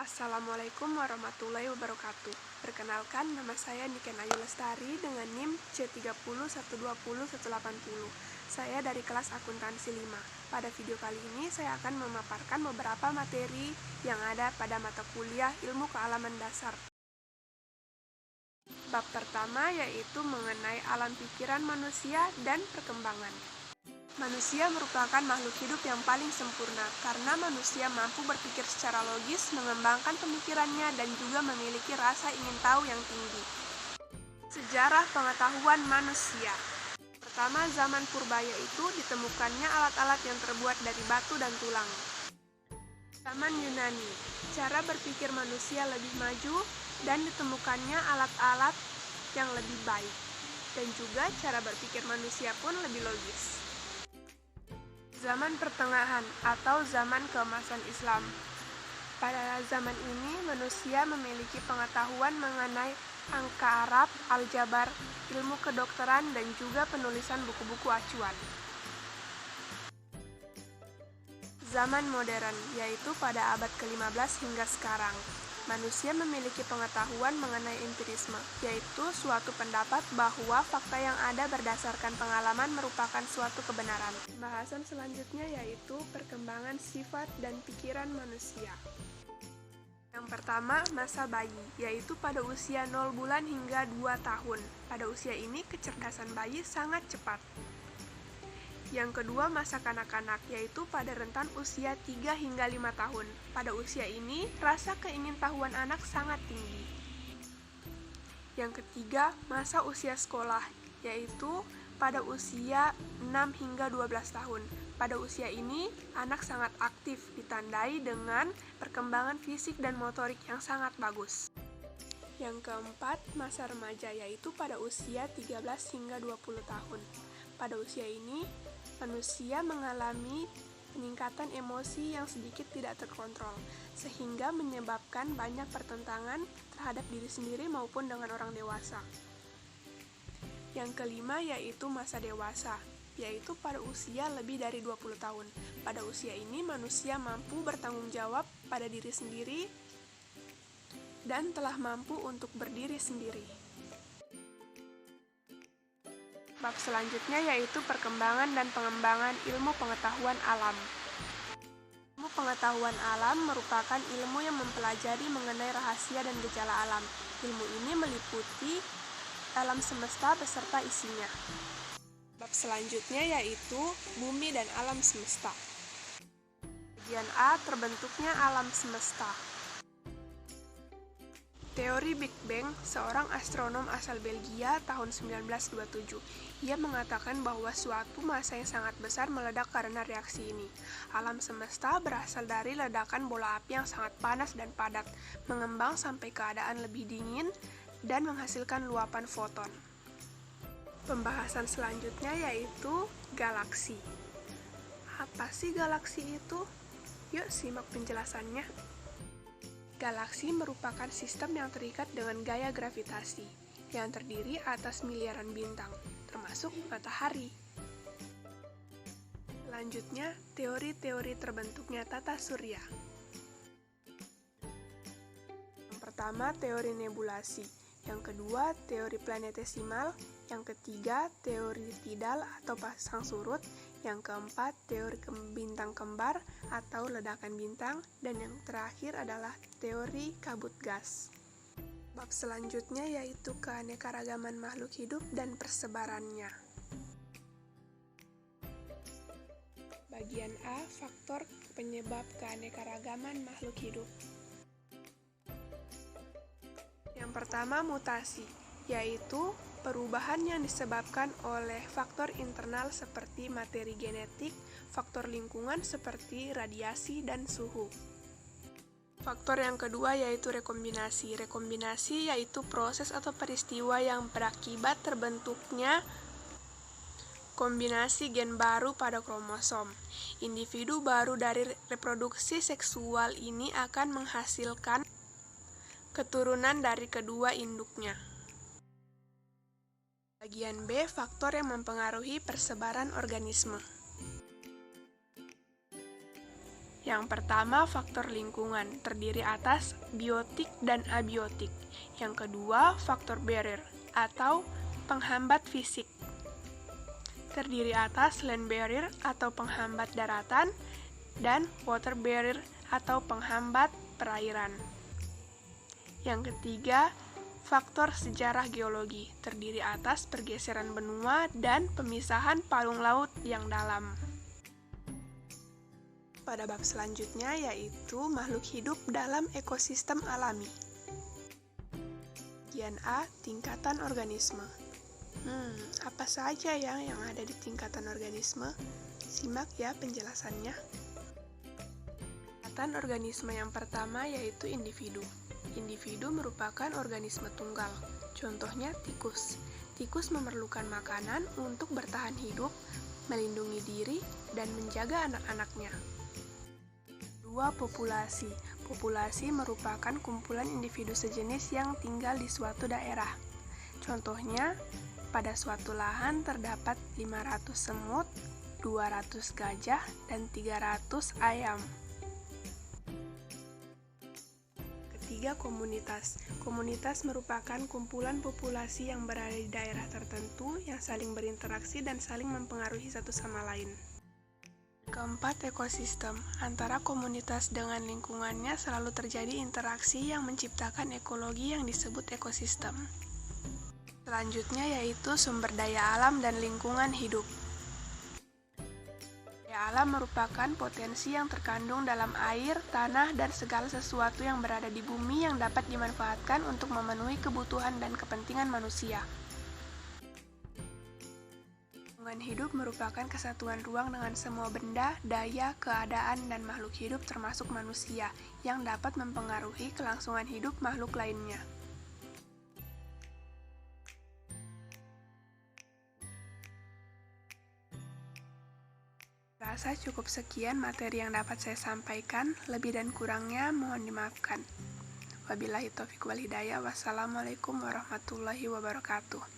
Assalamualaikum warahmatullahi wabarakatuh. Perkenalkan, nama saya Niken Ayu Lestari dengan NIM C30120180. Saya dari kelas akuntansi 5. Pada video kali ini saya akan memaparkan beberapa materi yang ada pada mata kuliah ilmu kealaman dasar. Bab pertama yaitu mengenai alam pikiran manusia dan perkembangan. Manusia merupakan makhluk hidup yang paling sempurna karena manusia mampu berpikir secara logis, mengembangkan pemikirannya, dan juga memiliki rasa ingin tahu yang tinggi. Sejarah pengetahuan manusia. Pertama, zaman purba yaitu ditemukannya alat-alat yang terbuat dari batu dan tulang. Zaman Yunani, cara berpikir manusia lebih maju dan ditemukannya alat-alat yang lebih baik. Dan juga cara berpikir manusia pun lebih logis. Zaman pertengahan atau zaman keemasan Islam. Pada zaman ini, manusia memiliki pengetahuan mengenai angka Arab, aljabar, ilmu kedokteran, dan juga penulisan buku-buku acuan. Zaman modern, yaitu pada abad ke-15 hingga sekarang. Manusia memiliki pengetahuan mengenai empirisme, yaitu suatu pendapat bahwa fakta yang ada berdasarkan pengalaman merupakan suatu kebenaran. Bahasan selanjutnya yaitu perkembangan sifat dan pikiran manusia. Yang pertama, masa bayi, yaitu pada usia 0 bulan hingga 2 tahun. Pada usia ini, kecerdasan bayi sangat cepat. Yang kedua, masa kanak-kanak, yaitu pada rentan usia 3 hingga 5 tahun. Pada usia ini, rasa keingintahuan anak sangat tinggi. Yang ketiga, masa usia sekolah, yaitu pada usia 6 hingga 12 tahun. Pada usia ini, anak sangat aktif, ditandai dengan perkembangan fisik dan motorik yang sangat bagus. Yang keempat, masa remaja, yaitu pada usia 13 hingga 20 tahun. Pada usia ini, manusia mengalami peningkatan emosi yang sedikit tidak terkontrol, sehingga menyebabkan banyak pertentangan terhadap diri sendiri maupun dengan orang dewasa. Yang kelima yaitu masa dewasa, yaitu pada usia lebih dari 20 tahun. Pada usia ini, manusia mampu bertanggung jawab pada diri sendiri dan telah mampu untuk berdiri sendiri. Bab selanjutnya yaitu perkembangan dan pengembangan ilmu pengetahuan alam. Ilmu pengetahuan alam merupakan ilmu yang mempelajari mengenai rahasia dan gejala alam. Ilmu ini meliputi alam semesta beserta isinya. Bab selanjutnya yaitu bumi dan alam semesta. Bagian A, terbentuknya alam semesta. Teori Big Bang, seorang astronom asal Belgia tahun 1927. Ia mengatakan bahwa suatu massa yang sangat besar meledak karena reaksi ini. Alam semesta berasal dari ledakan bola api yang sangat panas dan padat, mengembang sampai keadaan lebih dingin dan menghasilkan luapan foton. Pembahasan selanjutnya yaitu galaksi. Apa sih galaksi itu? Yuk simak penjelasannya. Galaksi merupakan sistem yang terikat dengan gaya gravitasi, yang terdiri atas miliaran bintang, termasuk matahari. Selanjutnya, teori-teori terbentuknya tata surya. Yang pertama, teori nebulasi. Yang kedua, teori planetesimal. Yang ketiga, teori tidal atau pasang surut. Yang keempat, teori bintang kembar atau ledakan bintang. Dan yang terakhir adalah teori kabut gas. Bab selanjutnya yaitu keanekaragaman makhluk hidup dan persebarannya. Bagian A, faktor penyebab keanekaragaman makhluk hidup. Yang pertama, mutasi, yaitu perubahan yang disebabkan oleh faktor internal seperti materi genetik, faktor lingkungan seperti radiasi dan suhu. Faktor yang kedua yaitu rekombinasi. Rekombinasi yaitu proses atau peristiwa yang berakibat terbentuknya kombinasi gen baru pada kromosom. Individu baru dari reproduksi seksual ini akan menghasilkan keturunan dari kedua induknya. Bagian B, faktor yang mempengaruhi persebaran organisme. Yang pertama, faktor lingkungan, terdiri atas biotik dan abiotik. Yang kedua, faktor barrier, atau penghambat fisik, terdiri atas land barrier, atau penghambat daratan, dan water barrier, atau penghambat perairan. Yang ketiga, faktor sejarah geologi, terdiri atas pergeseran benua dan pemisahan palung laut yang dalam. Pada bab selanjutnya yaitu makhluk hidup dalam ekosistem alami. Bagian A, tingkatan organisme. Apa saja yang ada di tingkatan organisme? Simak ya penjelasannya. Tingkatan organisme yang pertama yaitu individu. Individu merupakan organisme tunggal. Contohnya tikus. Tikus memerlukan makanan untuk bertahan hidup, melindungi diri, dan menjaga anak-anaknya. Dua, populasi. Populasi merupakan kumpulan individu sejenis yang tinggal di suatu daerah. Contohnya, pada suatu lahan terdapat 500 semut, 200 gajah, dan 300 ayam. Ketiga, komunitas. Komunitas merupakan kumpulan populasi yang berada di daerah tertentu yang saling berinteraksi dan saling mempengaruhi satu sama lain. Keempat, ekosistem. Antara komunitas dengan lingkungannya selalu terjadi interaksi yang menciptakan ekologi yang disebut ekosistem. Selanjutnya yaitu sumber daya alam dan lingkungan hidup. Daya alam merupakan potensi yang terkandung dalam air, tanah, dan segala sesuatu yang berada di bumi yang dapat dimanfaatkan untuk memenuhi kebutuhan dan kepentingan manusia. Lingkungan hidup merupakan kesatuan ruang dengan semua benda, daya, keadaan, dan makhluk hidup termasuk manusia, yang dapat mempengaruhi kelangsungan hidup makhluk lainnya. Rasa cukup sekian materi yang dapat saya sampaikan, lebih dan kurangnya mohon dimaafkan. Wabillahi taufiq wal hidayah. Wassalamualaikum warahmatullahi wabarakatuh.